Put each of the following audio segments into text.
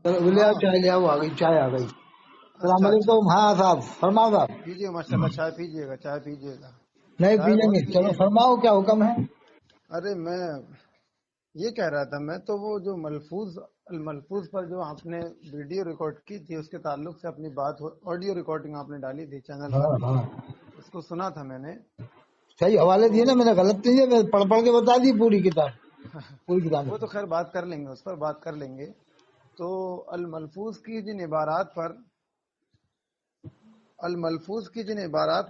بولے ہاں چائے لے آؤ، آ گئی چائے آ گئی. السلام اچھا اچھا، علیکم. ہاں صاحب فرماؤ صاحب. پیجیے ماشاء اللہ، چائے پیجیے گا، چائے پیجیے گا، نہیں پی چائے لیں بہت گے، چلو پیجیے گا۔ فرماؤ کیا حکم ہے. ارے میں یہ کہہ رہا تھا، میں تو وہ جو الملفوظ پر جو آپ نے ویڈیو ریکارڈ کی تھی اس کے تعلق سے اپنی بات، آڈیو ریکارڈنگ آپ نے ڈالی تھی چینل پر، ہاں ہاں اس کو سنا تھا میں نے۔ صحیح حوالے تو دیے نا، میں نے غلط نہیں ہے، میں پڑھ کے بتا دی پوری کتاب. پوری کتاب وہ تو خیر بات کر لیں گے، اس پر بات کر لیں گے۔ تو الملفوظ کی جن عبارات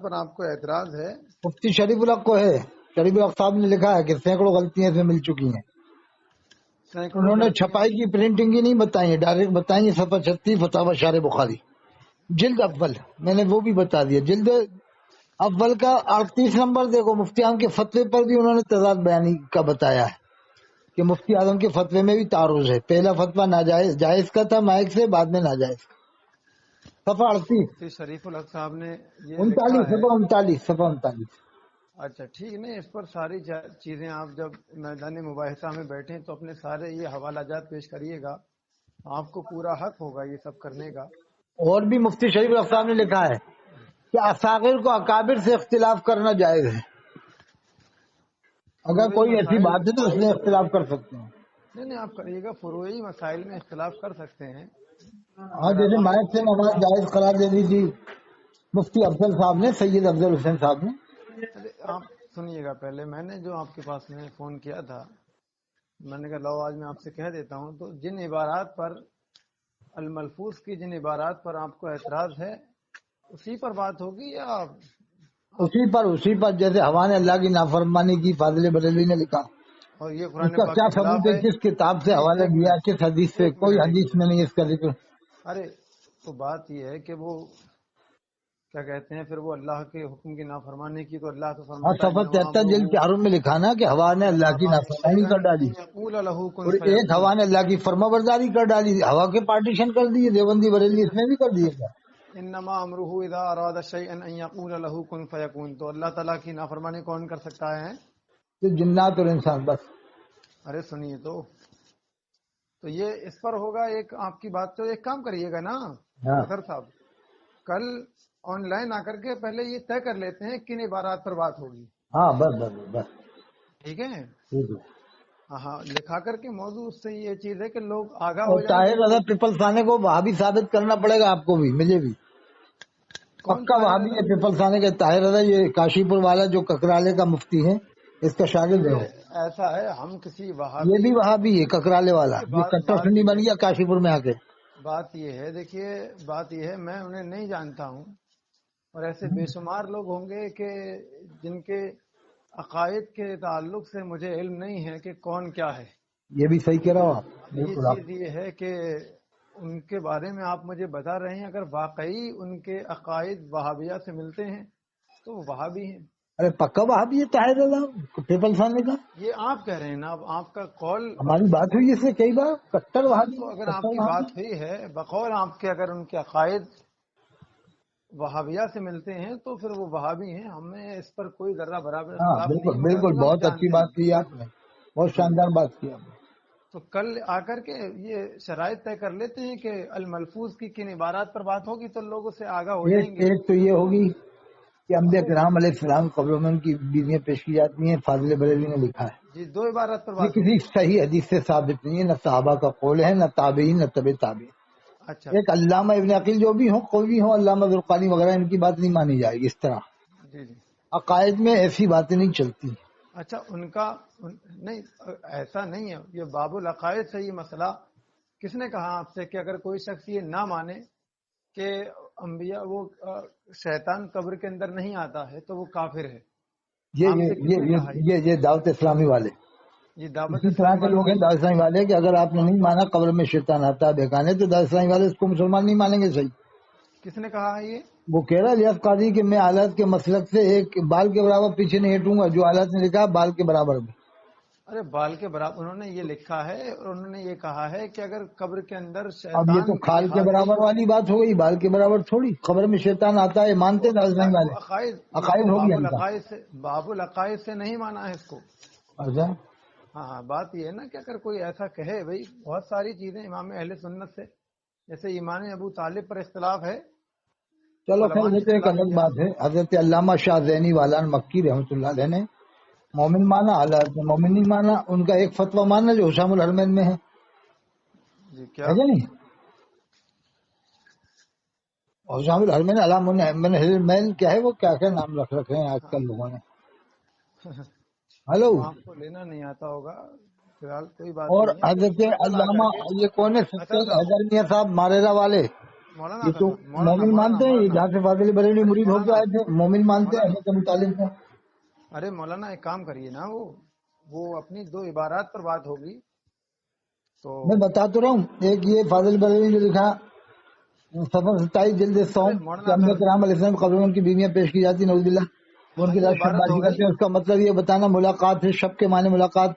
پر آپ کو اعتراض ہے، مفتی شریف الحق کو ہے. شریف الحق صاحب نے لکھا ہے کہ سینکڑوں غلطیاں اس میں مل چکی ہیں. سینکڑوں انہوں نے غلطیاں۔ چھپائی کی پرنٹنگ ہی نہیں بتائی ہے، ڈائریکٹ بتائی ہے. صفحہ 36 فتاوی شارح بخاری جلد اول، میں نے وہ بھی بتا دیا. جلد اول کا 38 نمبر دیکھو. مفتی اعظم کے فتوے پر بھی انہوں نے تضاد بیانی کا بتایا ہے کہ مفتی اعظم کے فتوے میں بھی تعارض ہے. پہلا فتویٰ ناجائز جائز کا تھا مائک سے، بعد میں ناجائز کا. صفحہ 38 مفتی شریف الحق صاحب نے یہ لکھا 39 ہے۔ صفحہ 39 صفحہ 39. اچھا ٹھیک، نہیں اس پر ساری چیزیں آپ جب میدان مباحثہ میں بیٹھیں تو اپنے سارے یہ حوالہ جات پیش کریے گا، آپ کو پورا حق ہوگا یہ سب کرنے کا۔ اور بھی مفتی شریف الحق صاحب نے لکھا ہے کہ اصاغر کو اکابر سے اختلاف کرنا جائز ہے. اگر فروعی کوئی ایسی مسائل، بات ہے تو اس میں اختلاف کر سکتے ہیں. نہیں آپ کریے گا، فروعی مسائل میں اختلاف کر سکتے ہیں۔ ہاں اگر جیسے آپ مائک سے نماز جائز قرار دے دی تھی مفتی افضل صاحب نے، سید افضل حسین صاحب نے. ارے آپ سنیے گا، پہلے میں نے جو آپ کے پاس میں فون کیا تھا، میں نے کہا لو آج میں آپ سے کہہ دیتا ہوں، تو جن عبارات پر الملفوظ کی جن عبارات پر آپ کو اعتراض ہے اسی پر بات ہوگی، یا اسی پر جیسے ہوا نے اللہ کی نافرمانی کی، فاضل بریلوی نے لکھا. اور یہ اس قرآن کا پاک کیا کے خلاف ثبوت ہے؟ ہے؟ کس کتاب سے نہیں حوالہ ایک دیا، منٹ، کس حدیث سے؟ ایک کوئی منٹ ایک حدیث منٹ میں نہیں اس کا ذکر. ارے تو بات یہ ہے کہ وہ کیا کہتے ہیں، پھر وہ اللہ کے حکم کی نافرمانی کی تو اللہ تو ہاں فرماتا ہے صفحہ انما 73 جلد کے امرہ حرم میں لکھا نا کہ ہوا نے اللہ اذا کی اراد نافرمانی شیئا کر ڈالی، ان یقول له کن اور ایک فیکون۔ ہوا نے اللہ کی فرما برداری کر ڈالی. ہوا کے پارٹیشن کر دیے، دیوبندی بریلوی اس میں بھی کر دیے گا. انما امرہ اذا اراد شیئا ان یقول له کن فیکون، تو اللہ تعالیٰ کی نافرمانی کون کر سکتا ہے؟ تو جنات اور انسان بس. ارے سنیے تو یہ اس پر ہوگا ایک آپ کی بات۔ تو ایک کام کریے گا نا ہاں اظہر صاحب، کل آن لائن آ کر کے پہلے یہ طے کر لیتے ہیں کن عبارات پر بات ہوگی، ہاں بس بس بس ٹھیک ہے؟ ٹھیک ہے. ہاں لکھا کر کے موضوع، اس سے یہ چیز ہے کہ لوگ آگاہ اور ہو جائیں کہ طاہر رضا پیپل ثانے کو وہابی ثابت کرنا پڑے گا آپ کو بھی، مجھے بھی. کون پکا طاہر وہابی رضا؟ ہے پیپل ثانے کے طاہر رضا. یہ کاشی پور والا جو ککرالے کا مفتی ہے، اس کا شاگرد ہے دیکھیے وہ. ایسا ہے، ہم کسی یہ وہابی بھی وہابی ہے ککرالے والا، دیکھیے جو کٹر بات سنی یہ بن ہے، گیا کاشی پور میں آ کے. بات یہ ہے، دیکھیے بات یہ ہے، میں انہیں نہیں جانتا ہوں، اور ایسے بے شمار لوگ ہوں گے کہ جن کے عقائد کے تعلق سے مجھے علم نہیں ہے کہ کون کیا ہے۔ یہ بھی صحیح کہہ رہا ہو آپ، اب یہ بالکل آپ. چیز یہ ہے کہ ان کے بارے میں آپ مجھے بتا رہے ہیں، اگر واقعی ان کے عقائد وہابیہ سے ملتے ہیں تو وہ وہابی ہیں۔ ارے پکا وہابی ہے طاہر رضا پیپل ثانے کا. یہ آپ کہہ رہے ہیں نا، اب آپ کا قول، ہماری بات ہوئی اس سے کئی بار. کٹر ہاں وہابی تو ہے، اگر آپ کٹر کی وہابی. بات ہوئی ہے بقول آپ کے، اگر ان کے عقائد وہابیہ سے ملتے ہیں تو پھر وہ وہابی ہیں، ہمیں اس پر کوئی ذرہ برابر ہاں اختلاف نہیں بالکل ہے، مگر بالکل، لوگ ہم بہت اچھی جانتے بات نہیں۔ کی آپ نے، بہت جی شاندار بات کی آپ نے. تو کل آ کر کے یہ شرائط طے کر لیتے ہیں کہ الملفوظ کی کن عبارات پر بات ہوگی تو لوگ اس سے آگاہ ہو جائیں گے۔ ایک تو یہ ہوگی کہ انبیاء کرام علیہ السلام قبروں میں ان کی بیویاں پیش کی جاتی ہیں، فاضل بریلوی نے لکھا ہے. جی 2 عبارات پر یہ بات کسی ہوگی۔ صحیح حدیث سے ثابت نہیں ہے، نہ صحابہ کا قول ہے، نہ تابعین، نہ تبع تابعین. اچھا ایک علامہ ابن عقیل جو بھی ہوں، کوئی بھی ہوں، علامہ ذوالقرنی وغیرہ، ان کی بات نہیں مانی جائے گی. اس طرح جی جی عقائد میں ایسی باتیں نہیں چلتی. اچھا نہیں ایسا نہیں ہے، یہ باب العقائد سے یہ مسئلہ کس نے کہا آپ سے کہ اگر کوئی شخص یہ نہ مانے کہ انبیاء وہ شیطان قبر کے اندر نہیں آتا ہے تو وہ کافر ہے؟ یہ آپ یہ سے کس یہ نے کہا یہ دعوت اسلامی والے، یہ دعوت اسی طرح اسلامی کے والوں لوگ نے؟ ہیں دعوت اسلامی والے کہ اگر آپ نے نہیں مانا قبر میں شیطان آتا ہے بہکانے، تو دعوت اسلامی والے اس کو مسلمان نہیں مانیں گے. صحیح. کس نے کہا ہے یہ؟ وہ کہہ رہا ہے ریاض قاضی کہ میں آلات کے مسلک سے ایک بال کے برابر پیچھے نہیں ہٹوں گا. جو آلات نے لکھا بال کے برابر میں. ارے بال کے برابر انہوں نے یہ لکھا ہے، اور انہوں نے یہ کہا ہے کہ اگر قبر کے اندر اب یہ شیطان تو کی کھال کے حاضری، برابر والی بات ہو گئی، بال کے برابر تھوڑی. قبر میں شیطان آتا ہے مانتے دعوت اسلامی وہ والے، عقائد، یہ تو عقائد ہو باب گیا ان کا. العقائد سے، باب العقائد سے نہیں مانا ہے اس کو۔ اچھا ہاں بات یہ ہے نا کہ اگر کوئی ایسا کہے، بھائی بہت ساری چیزیں امام اہل سنت سے جیسے ایمان ابو طالب پر اختلاف ہے، چلو خیر علماء نے یہ تو ایک اختلاف الگ کیا بات ہے. حضرت علامہ شاہ زینی والان مکی رحمۃ اللہ علیہ نے مومن مانا، حضرت نے مومن نہیں مانا. ان کا ایک فتویٰ ماننا جو حشام الحرمین میں ہے جی کیا؟ کہ نہیں؟ حشام الحرمین علام من الحرمین کیا ہے وہ، کیا کیا نام رکھ رکھے ہیں آج کل لوگوں نے. ہلو. وہ آپ کو لینا نہیں آتا ہوگا، فی الحال کوئی بات اور نہیں ہے. حضرت میں کل آ کر علامہ کے یہ کون ہے اطہر سید صاحب، حیدر میاں صاحب ماریرا والے، مولانا یہ اطہر تو صاحب، مولانا مومن مولانا مانتے ہیں، یہ مولانا جہاں سے فاضل بریلوی ارے مرید ہو کے مولانا آئے تھے مومن مانتے ہیں مولانا حضرت مطالب کو. ارے مولانا ایک کام کریے نا، وہ اپنی دو عبارات پر بات ہوگی تو میں بتا تو رہا ہوں. ایک یہ فاضل بریلوی جو لکھا سفر 27 جلد ارے سوم کہ مولانا انبیاء اطہر، کرام علیہ السلام قبروں میں ان کی بیویاں پیش کی جاتی نعوذ باللہ، وہ ان ہاں کے یہ ساتھ شب عبارت بازی ہو گئی. کرتے ہیں. اس کا مطلب یہ بتانا ملاقات ہے، شب کے معنی ملاقات،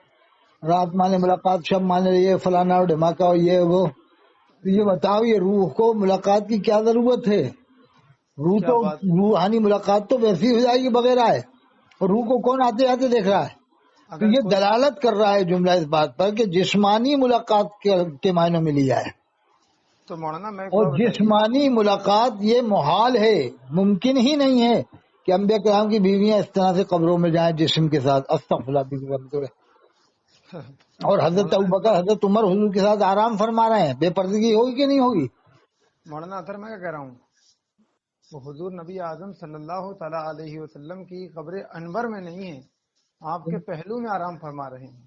رات معنی ملاقات، شب معنی یہ فلانا اور دھماکہ اور یہ وہ. تو یہ بتاؤ یہ روح کو ملاقات کی کیا ضرورت ہے؟ روح کیا تو بات؟ روحانی ملاقات تو ویسی ہو جائے گی بغیر آئے، اور روح کو کون آتے آتے دیکھ رہا ہے؟ تو اگر یہ کوئی دلالت کر رہا ہے جملہ اس بات پر کہ جسمانی ملاقات کے معنوں میں لیا ہے، تو مولانا میں ایک اور بات بتائیے. جسمانی ملاقات یہ محال ہے، ممکن ہی نہیں ہے کہ انبیاء کرام کی بیویاں اس طرح سے قبروں میں جائیں جسم کے ساتھ. استغفر اللہ بیوی کا مطلب ہے. اور حضرت مولانا ابوبکر حضرت عمر حضور کے ساتھ آرام فرما رہے ہیں، بے پردگی ہوگی کہ نہیں ہوگی؟ مولانا اطہر میں کیا کہہ رہا ہوں، وہ حضور نبی اعظم صلی اللہ تعالی علیہ وسلم کی قبر انور میں نہیں ہے، آپ کے پہلو میں آرام فرما رہے ہیں.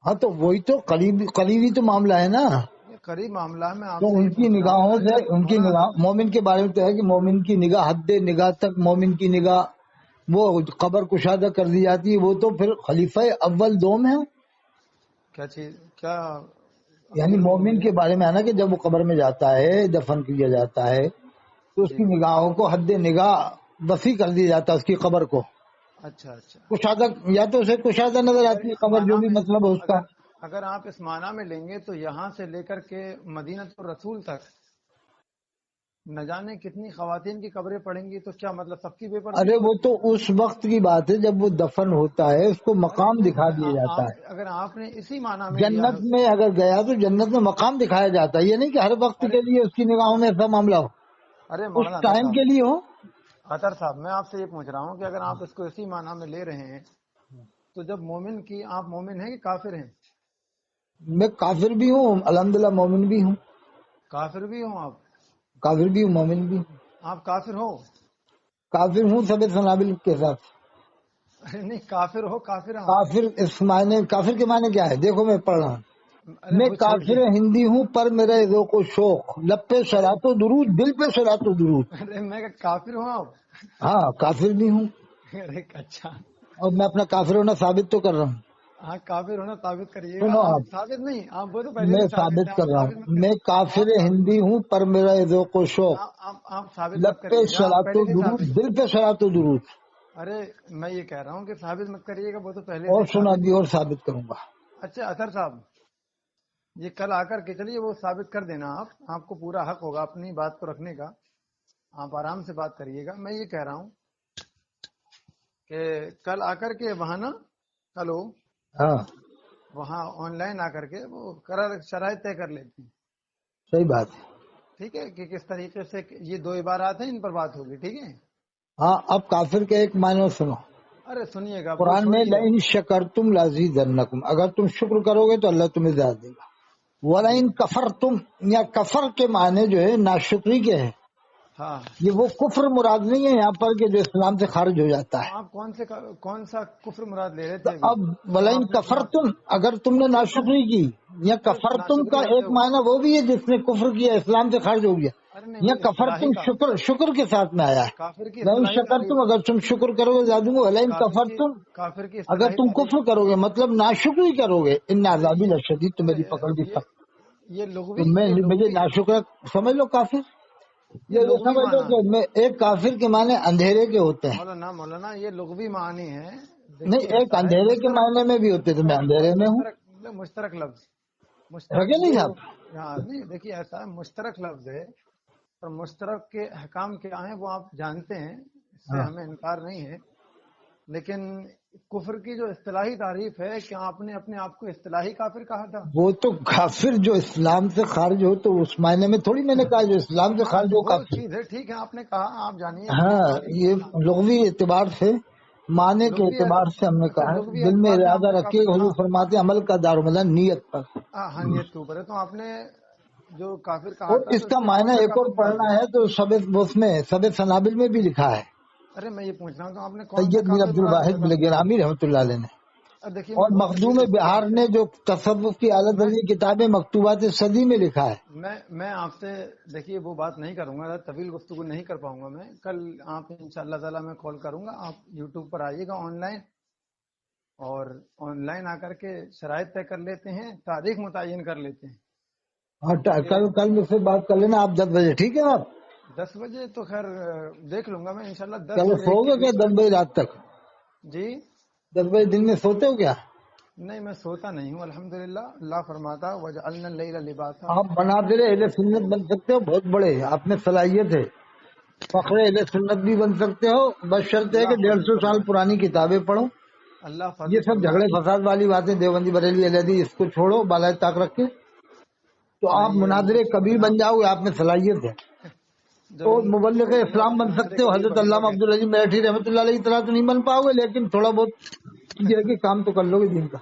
ہاں تو وہی تو قریبی تو معاملہ ہے نا. یہ قریب معاملہ ہے. میں آپ تو سے ان یہ کی پوچھ رہا ہوں. نگاہوں سے اچھا ان کی مولانا نگاہ اطہر، مومن کے بارے میں تو ہے کہ مومن کی نگاہ حد نگاہ تک مومن کی نگاہ وہ قبر کشادہ کر دی جاتی ہے. وہ تو پھر خلیفہ اول دوم ہے. کیا چیز، کیا یعنی امیر مومن المومنین؟ کے بارے میں آنا کہ جب وہ قبر میں جاتا ہے دفن کیا جاتا ہے تو اس جی کی نگاہوں کو حد نگاہ وسیع کر دیا جاتا ہے، اس کی قبر کو اچھا اچھا. کشادہ، یا تو اسے کشادہ نظر اگر آتی ہے اس قبر، جو معنی بھی میں، مطلب ہے اس کا. اگر آپ اس معنی میں لیں گے تو یہاں سے لے کر کے مدینہ الرسول تک نہ جانے کتنی خواتین کی قبریں پڑیں گی، تو کیا مطلب سب کی بے پردگی ارے وہ ہوگی؟ تو اس وقت کی بات ہے جب وہ دفن ہوتا ہے، اس کو ارے مقام نہیں، دکھا دیا جاتا ہے. اگر آپ نے اسی معنی میں لیا جنت ہے. میں اگر گیا تو جنت میں مقام دکھایا جاتا ہے، یہ نہیں کہ ہر وقت ارے کے لیے اس کی نگاہوں میں ایسا معاملہ ہو، ارے اس مولانا ٹائم کے لیے ہو. اطہر صاحب میں آپ سے یہ پوچھ رہا ہوں کہ اگر آپ اس کو اسی معنی میں لے رہے ہیں تو جب مومن کی، آپ مومن ہیں کہ کافر ہیں؟ میں کافر بھی ہوں الحمدللہ، مومن بھی ہوں. کافر بھی ہوں آپ؟ کافر بھی ہوں مومن بھی ہوں. آپ کافر ہو؟ کافر ہوں سب سنابل کے ساتھ. ارے نہیں، کافر ہو، کافر ہوں. کافر اس معنی، کافر کے معنی کیا ہے دیکھو میں پڑھ رہا ہوں. ارے میں وہ کافر چھوڑیے. ہندی ہوں پر میرا ذوق و شوق، لب پہ ارے صلاۃ و درود، دل پہ صلاۃ و درود. ارے میں کہ کافر ہوں آپ؟ ہاں کافر بھی ہوں، ارے اچھا. اور میں اپنا کافر ہونا ثابت تو کر رہا ہوں. ہاں کافر ہونا ثابت کریے گا سنو آپ. آپ، ثابت نہیں، آپ وہ تو پہلے میں سے ثابت ثابت ہے، کر آپ رہا ثابت ہوں. مت کریے. میں کافر آپ ثابت، ہندی ہوں پر میرا ذوق و شوق، آپ ثابت لب مت پہ کریے گا، آپ صلاۃ و پہلے سے درود، ثابت. دل پہ صلاۃ و درود. ارے میں یہ کہہ رہا ہوں کہ ثابت مت کریے گا، وہ تو پہلے سے اور ہی سنا ثابت بھی ہے. اور ثابت کروں گا. اچھا اطہر صاحب، یہ کل آ کر کے چلیے وہ ثابت کر دینا. آپ کو پورا حق ہوگا اپنی بات کو رکھنے کا، آپ آرام سے بات کریے گا. میں یہ کہہ رہا ہوں کہ کل آ کر کے وہاں نا، ہلو، ہاں وہاں آن لائن آ کر کے وہ قرار شرائط طے کر لیتی ہیں. صحیح بات ہے. ٹھیک ہے کہ کس طریقے سے یہ دو عبارات ہیں، ان پر بات ہوگی. ٹھیک ہے. ہاں اب کافر کے ایک معنی سنو. ارے سنیے گا، وہ قرآن میں چھوڑیے. لئن شکرتم لازیدنکم، اگر تم شکر کرو گے تو اللہ تمہیں زیادہ دے گا. جی ولئن کفرتم، یا کفر کے معنی جو ہے ناشکری کے ہے. ہاں. یہ وہ کفر مراد نہیں ہے یہاں پر کہ جو اسلام سے خارج ہو جاتا تو ہے. آپ کون سا کفر مراد لے رہے تو تھے ابھی؟ اب ولئن آپ نے کفرتم، اگر تم نے ناشکری کی، یا ارے کفرتم ناشکری کا لفظ ایک ہے وہ. معنی وہ بھی ہے جس نے کفر کیا اسلام سے خارج ہو گیا، ارے نہیں، یا وہ کفرتم اصطلاحی کا، شکر کے ساتھ میں آیا ہے. کافر کی لئن اصطلاحی تعریف. شکرتم، اگر تم شکر کرو گے زیادہ دوں گا. ولئن کفرتم، کافر کی اگر اصطلاحی تم تعریف. کفر کرو گے مطلب ناشکری کرو گے، ان ارے عذابی لشدید، تو ارے میری پکڑ بھی یہ سخت. یہ تو لغوی میں یہ مجھے لغوی ناشکر سمجھ لو کافر. یہ یہ لغوی سمجھ لو معنی کہ ہے. میں ایک کافر کے معنی اندھیرے کے ہوتے ہیں. مولانا یہ لغوی معنی ہے. نہیں، دیکھیے ایک ایسا ہے، اندھیرے کے مشترک معنی میں بھی ہوتے تو میں اندھیرے میں ہوں. مشترک لفظ، ہے مشترک کہ نہیں جو، صاحب؟ ہاں نہیں دیکھیے ایسا ہے، مشترک لفظ ہے اور مشترک کے احکام کیا ہیں وہ آپ جانتے ہیں، اس سے ہاں ہمیں انکار نہیں ہے. لیکن کفر کی جو اصطلاحی تعریف ہے، کیا آپ نے اپنے آپ کو اصطلاحی کافر کہا تھا؟ وہ تو کافر جو اسلام سے خارج ہو، تو اس معنی میں تھوڑی میں نے کہا جو اسلام سے ہاں خارج تو ہو وہ کافر۔ چیز ہے، ٹھیک ہے، آپ نے کہا، آپ جانیے اپنی ہاں، یہ لغوی اعتبار سے، معنی کے لغوی، اعتبار سے ہم نے اچھا کہا ہے لغوی دل میں اعتبار سے آپ ارادہ نے رکھے، کافر حضور کہا، فرماتے ہیں عمل کا دارالمدار نیت پر۔ ہاں نیت کے اوپر ہے، تو آپ نے جو کافر کہا اور تھا اس تو کا اس میں کون معنی سا ایک اور کافر مراد پڑھنا ہے؟ ہے تو اس میں سب سنابل میں بھی لکھا ہے، ارے میں یہ پوچھ رہا ہوں تو آپ نے کون سا سید میر کافر عبد مراد الواحد کیا تھا؟ بلگرامی رحمۃ اللہ علیہ نے۔ اب دیکھیے اور میں بہت مخدوم طویل گفتگو بہار آپ سے، نے جو تصوف کی اعلیٰ میں درجے کتابیں مکتوبات صدی میں لکھا ہے۔ میں آپ سے دیکھیے وہ بات نہیں کروں گا، طویل گفتگو نہیں کر پاؤں گا میں، کل آپ انشاءاللہ تعالی میں کال کروں گا، آپ یوٹیوب پر آئیے گا آن لائن، اور آن لائن آ کر کے شرائط طے کر لیتے ہیں، تاریخ متعین کر لیتے ہیں اور کہ کل مجھ سے بات کر لینا آپ 10 بجے، ٹھیک ہے آپ؟ 10 بجے تو خیر دیکھ لوں گا میں انشاءاللہ، 10 چلو اور سو 1 کے گے کیا بیچ 10 میں۔ بجے رات تک؟ جی 10 بجے دن میں سوتے ہو کیا؟ نہیں، میں سوتا نہیں ہوں الحمدللہ، اللہ فرماتا وجعلنا اللیل لباسا، آپ بنادر اہل سنت بن سکتے ہو، بہت بڑے آپ میں صلاحیت ہے، فخر اہل سنت بھی بن سکتے ہو، بس شرط ہے کہ اللہ فضل 150 سال فرمائے، پرانی کتابیں پڑھو۔ اللہ یہ فضل سب جھگڑے فرمائے، فساد والی باتیں دیوبندی بریلوی اہل حدیث اس کو چھوڑو، بالائے طاق رکھ کے تو آپ نہیں مناظر کبیر بن جناب، جاؤ گے، آپ میں صلاحیت ہے۔ اور مبلغ جناب اسلام بن مناظر سکتے ہو، کبیر حضرت بنوں گا علامہ کہ عبدالعزیز میرٹھی رحمۃ اللہ علیہ کی طرح تو نہیں بن پاؤ گے، لیکن تھوڑا بہت یہ ہے کہ کام تو کر لو گے دین کا۔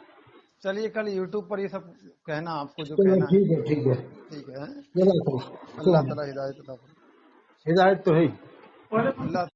چلیے کل یوٹیوب پر یہ سب کہنا، آپ کو جو چلو کہنا ہے، ٹھیک ہے، ٹھیک ہے، ٹھیک ہے، جزاک اللہ۔ اللہ تعالی ہدایت عطا فرمائے، ہدایت تو ہے ہی۔ اللہ